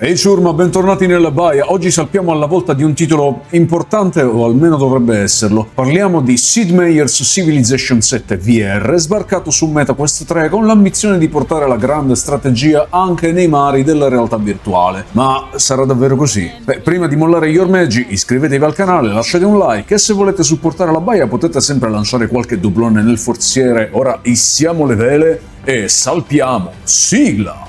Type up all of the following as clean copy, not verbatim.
Ehi ciurma, bentornati nella baia. Oggi salpiamo alla volta di un titolo importante, o almeno dovrebbe esserlo. Parliamo di Sid Meier's Civilization 7 VR, sbarcato su MetaQuest 3 con l'ambizione di portare la grande strategia anche nei mari della realtà virtuale. Ma sarà davvero così? Prima di mollare gli ormeggi, iscrivetevi al canale, lasciate un like e se volete supportare la baia potete sempre lanciare qualche doblone nel forziere. Ora issiamo le vele e salpiamo. Sigla!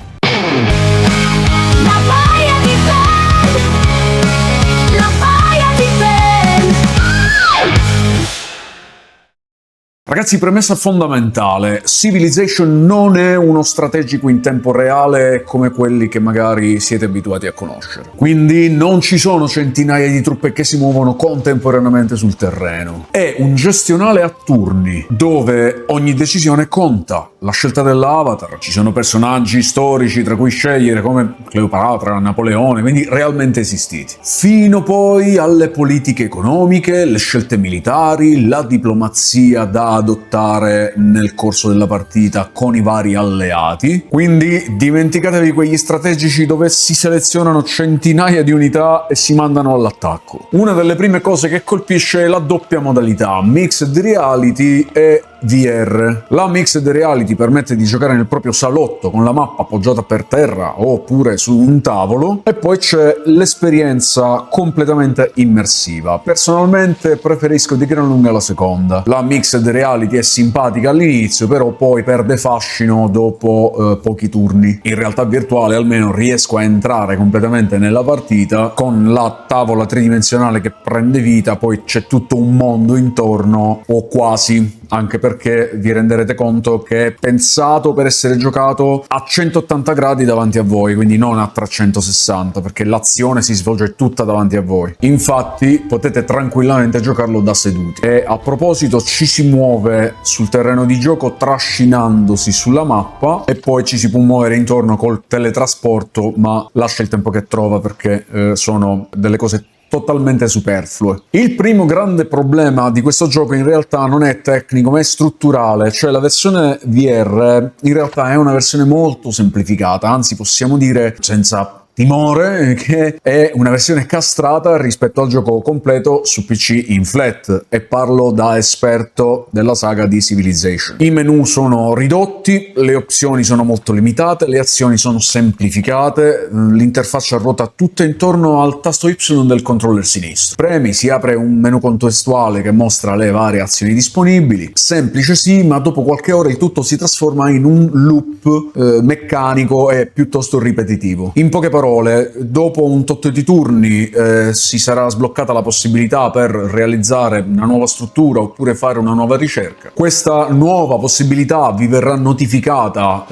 Ragazzi, premessa fondamentale, Civilization non è uno strategico in tempo reale come quelli che magari siete abituati a conoscere. Quindi non ci sono centinaia di truppe che si muovono contemporaneamente sul terreno. È un gestionale a turni, dove ogni decisione conta. La scelta dell'avatar, ci sono personaggi storici tra cui scegliere come Cleopatra, Napoleone, quindi realmente esistiti. Fino poi alle politiche economiche, le scelte militari, la diplomazia da adottare nel corso della partita con i vari alleati. Quindi dimenticatevi quegli strategici dove si selezionano centinaia di unità e si mandano all'attacco. Una delle prime cose che colpisce è la doppia modalità, Mixed Reality e VR. La Mixed Reality permette di giocare nel proprio salotto con la mappa appoggiata per terra oppure su un tavolo, e poi c'è l'esperienza completamente immersiva. Personalmente preferisco di gran lunga la seconda. La Mixed Reality è simpatica all'inizio, però poi perde fascino dopo pochi turni. In realtà virtuale almeno riesco a entrare completamente nella partita con la tavola tridimensionale che prende vita, poi c'è tutto un mondo intorno, o quasi, anche perché vi renderete conto che è pensato per essere giocato a 180 gradi davanti a voi, quindi non a 360, perché l'azione si svolge tutta davanti a voi. Infatti potete tranquillamente giocarlo da seduti. E a proposito, ci si muove sul terreno di gioco trascinandosi sulla mappa e poi ci si può muovere intorno col teletrasporto, ma lascia il tempo che trova perché sono delle cose totalmente superflue. Il primo grande problema di questo gioco in realtà non è tecnico ma è strutturale, cioè la versione VR in realtà è una versione molto semplificata, anzi possiamo dire senza timore che è una versione castrata rispetto al gioco completo su PC in flat, e parlo da esperto della saga di Civilization. I menu sono ridotti, le opzioni sono molto limitate, le azioni sono semplificate, l'interfaccia ruota tutta intorno al tasto Y del controller sinistro. Premi, si apre un menu contestuale che mostra le varie azioni disponibili, semplice sì, ma dopo qualche ora il tutto si trasforma in un loop meccanico e piuttosto ripetitivo. In poche parole, dopo un tot di turni si sarà sbloccata la possibilità per realizzare una nuova struttura oppure fare una nuova ricerca. Questa nuova possibilità vi verrà notificata,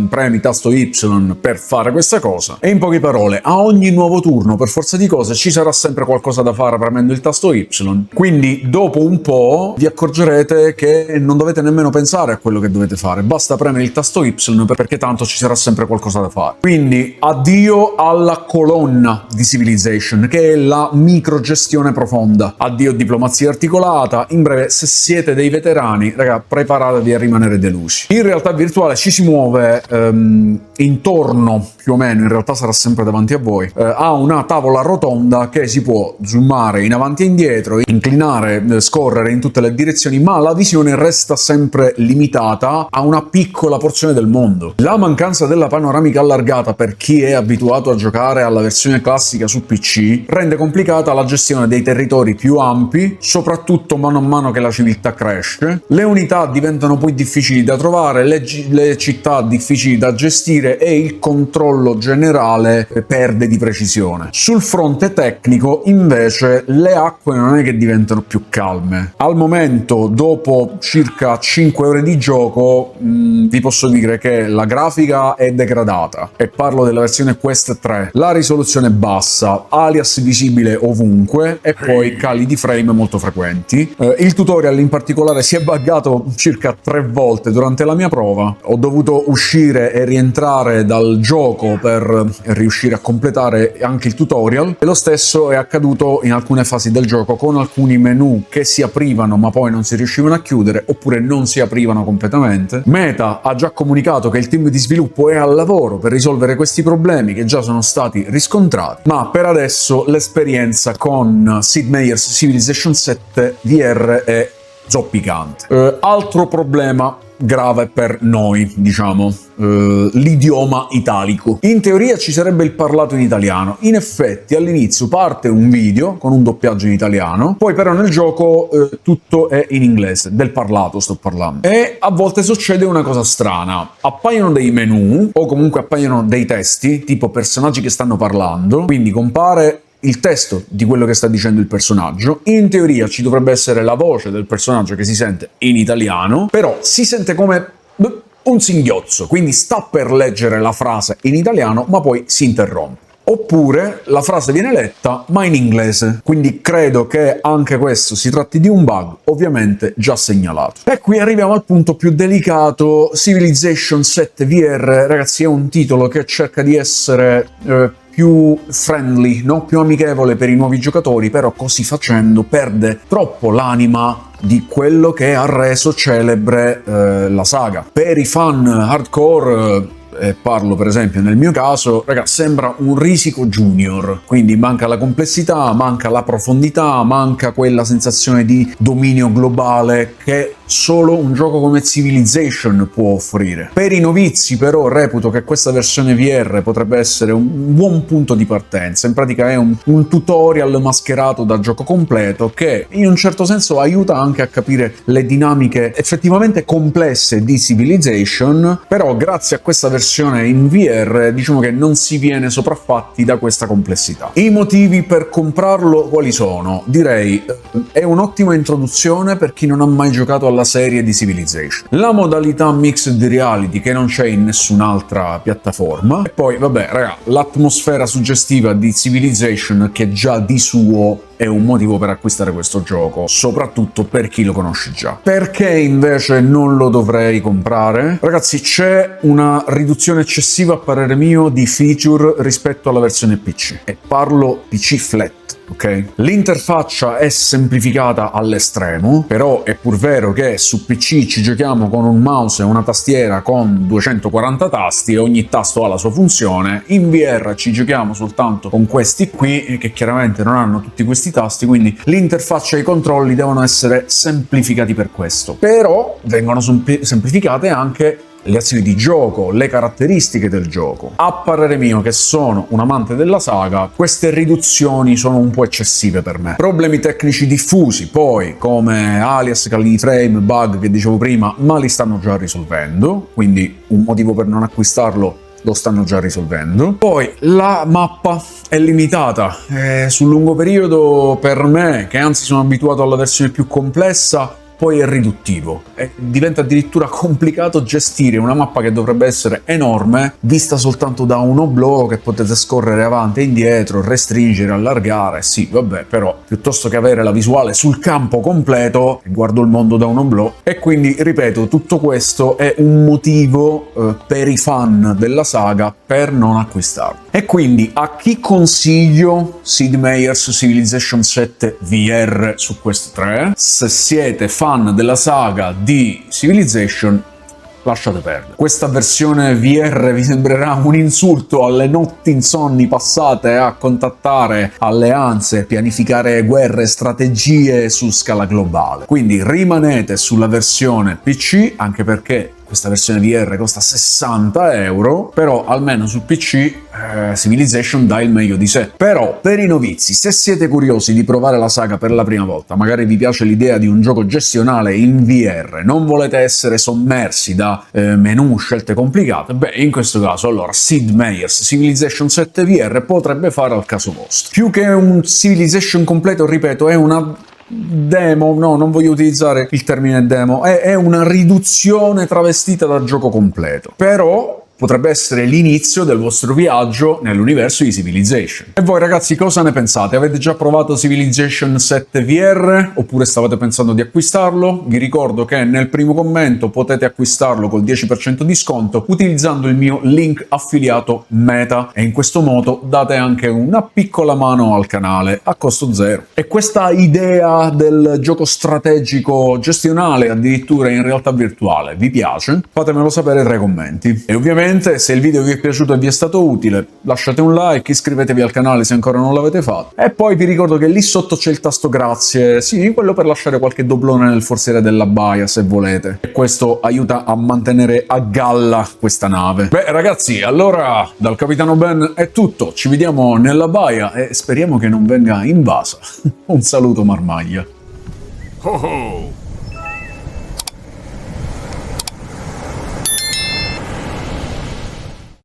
premi tasto Y per fare questa cosa, e in poche parole a ogni nuovo turno per forza di cose ci sarà sempre qualcosa da fare premendo il tasto Y, quindi dopo un po' vi accorgerete che non dovete nemmeno pensare a quello che dovete fare, basta premere il tasto Y perché tanto ci sarà sempre qualcosa da fare. Quindi addio alla colonna di Civilization, che è la microgestione profonda. Addio diplomazia articolata. In breve, se siete dei veterani, raga, preparatevi a rimanere delusi. In realtà virtuale ci si muove intorno, più o meno, in realtà sarà sempre davanti a voi, a una tavola rotonda che si può zoomare in avanti e indietro, inclinare, scorrere in tutte le direzioni, ma la visione resta sempre limitata a una piccola porzione del mondo. La mancanza della panoramica allargata per chi è abituato a giocare alla versione classica su PC rende complicata la gestione dei territori più ampi, soprattutto mano a mano che la civiltà cresce. Le unità diventano poi difficili da trovare, le città difficili da gestire e il controllo generale perde di precisione. Sul fronte tecnico, invece, le acque non è che diventano più calme. Al momento, dopo circa 5 ore di gioco, vi posso dire che la grafica è degradata, e parlo della versione Quest 3. La risoluzione è bassa, alias visibile ovunque e poi cali di frame molto frequenti. Il tutorial in particolare si è buggato circa 3 volte durante la mia prova. Ho dovuto uscire e rientrare dal gioco per riuscire a completare anche il tutorial, e lo stesso è accaduto in alcune fasi del gioco con alcuni menu che si aprivano ma poi non si riuscivano a chiudere oppure non si aprivano completamente. Meta ha già comunicato che il team di sviluppo è al lavoro per risolvere questi problemi, che già sono sono stati riscontrati, ma per adesso l'esperienza con Sid Meier's Civilization 7 VR è zoppicante. Altro problema grave per noi, diciamo, l'idioma italico. In teoria ci sarebbe il parlato in italiano, in effetti all'inizio parte un video con un doppiaggio in italiano, poi però nel gioco tutto è in inglese, del parlato sto parlando, e a volte succede una cosa strana: appaiono dei menu o comunque appaiono dei testi tipo personaggi che stanno parlando, quindi compare il testo di quello che sta dicendo il personaggio. In teoria ci dovrebbe essere la voce del personaggio che si sente in italiano, però si sente come un singhiozzo, quindi sta per leggere la frase in italiano ma poi si interrompe. Oppure la frase viene letta ma in inglese, quindi credo che anche questo si tratti di un bug, ovviamente già segnalato. E qui arriviamo al punto più delicato. Civilization 7 VR, ragazzi, è un titolo che cerca di essere più friendly, no? Più amichevole per i nuovi giocatori, però così facendo perde troppo l'anima di quello che ha reso celebre la saga. Per i fan hardcore, parlo per esempio nel mio caso, ragazzi, sembra un Risico Junior, quindi manca la complessità, manca la profondità, manca quella sensazione di dominio globale che solo un gioco come Civilization può offrire. Per i novizi però reputo che questa versione VR potrebbe essere un buon punto di partenza. In pratica è un tutorial mascherato da gioco completo che in un certo senso aiuta anche a capire le dinamiche effettivamente complesse di Civilization, però grazie a questa versione in VR diciamo che non si viene sopraffatti da questa complessità. I motivi per comprarlo quali sono? Direi è un'ottima introduzione per chi non ha mai giocato alla serie di Civilization. La modalità mixed reality che non c'è in nessun'altra piattaforma. E poi, vabbè, raga, l'atmosfera suggestiva di Civilization che già di suo è un motivo per acquistare questo gioco, soprattutto per chi lo conosce già. Perché invece non lo dovrei comprare? Ragazzi, c'è una riduzione eccessiva, a parere mio, di feature rispetto alla versione PC. E parlo PC flat. Ok? L'interfaccia è semplificata all'estremo, però è pur vero che su PC ci giochiamo con un mouse e una tastiera con 240 tasti e ogni tasto ha la sua funzione. In VR ci giochiamo soltanto con questi qui, che chiaramente non hanno tutti questi tasti, quindi l'interfaccia e i controlli devono essere semplificati per questo. Però vengono semplificate anche le azioni di gioco, le caratteristiche del gioco. A parere mio, che sono un amante della saga, queste riduzioni sono un po' eccessive per me. Problemi tecnici diffusi, poi, come alias, cali di frame, bug che dicevo prima, ma li stanno già risolvendo, quindi un motivo per non acquistarlo lo stanno già risolvendo. Poi la mappa è limitata, sul lungo periodo per me, che anzi sono abituato alla versione più complessa, poi è riduttivo e diventa addirittura complicato gestire una mappa che dovrebbe essere enorme vista soltanto da un oblò che potete scorrere avanti e indietro, restringere, allargare. Sì, vabbè, però piuttosto che avere la visuale sul campo completo guardo il mondo da un oblò. E quindi, ripeto, tutto questo è un motivo per i fan della saga per non acquistarlo. E quindi a chi consiglio Sid Meier's Civilization 7 VR su queste tre? Se siete fan della saga di Civilization, lasciate perdere. Questa versione VR vi sembrerà un insulto alle notti insonni passate a contattare alleanze, pianificare guerre e strategie su scala globale. Quindi rimanete sulla versione PC, anche perché questa versione VR costa 60 €, però almeno sul PC Civilization dà il meglio di sé. Però per i novizi, se siete curiosi di provare la saga per la prima volta, magari vi piace l'idea di un gioco gestionale in VR, non volete essere sommersi da menu, scelte complicate, beh, in questo caso allora Sid Meier's Civilization 7 VR potrebbe fare al caso vostro. Più che un Civilization completo, ripeto, è una demo, no, non voglio utilizzare il termine demo, è una riduzione travestita da gioco completo, però potrebbe essere l'inizio del vostro viaggio nell'universo di Civilization. E voi ragazzi cosa ne pensate? Avete già provato Civilization 7 VR oppure stavate pensando di acquistarlo? Vi ricordo che nel primo commento potete acquistarlo col 10% di sconto utilizzando il mio link affiliato Meta e in questo modo date anche una piccola mano al canale a costo zero. E questa idea del gioco strategico gestionale addirittura in realtà virtuale vi piace? Fatemelo sapere tra i commenti. E ovviamente Ovviamente, se il video vi è piaciuto e vi è stato utile, lasciate un like, iscrivetevi al canale se ancora non l'avete fatto. E poi vi ricordo che lì sotto c'è il tasto grazie, sì, quello per lasciare qualche doblone nel forziere della baia, se volete. E questo aiuta a mantenere a galla questa nave. Beh, ragazzi, allora, dal Capitano Ben è tutto. Ci vediamo nella baia e speriamo che non venga invasa. Un saluto, marmaglia. Ho ho!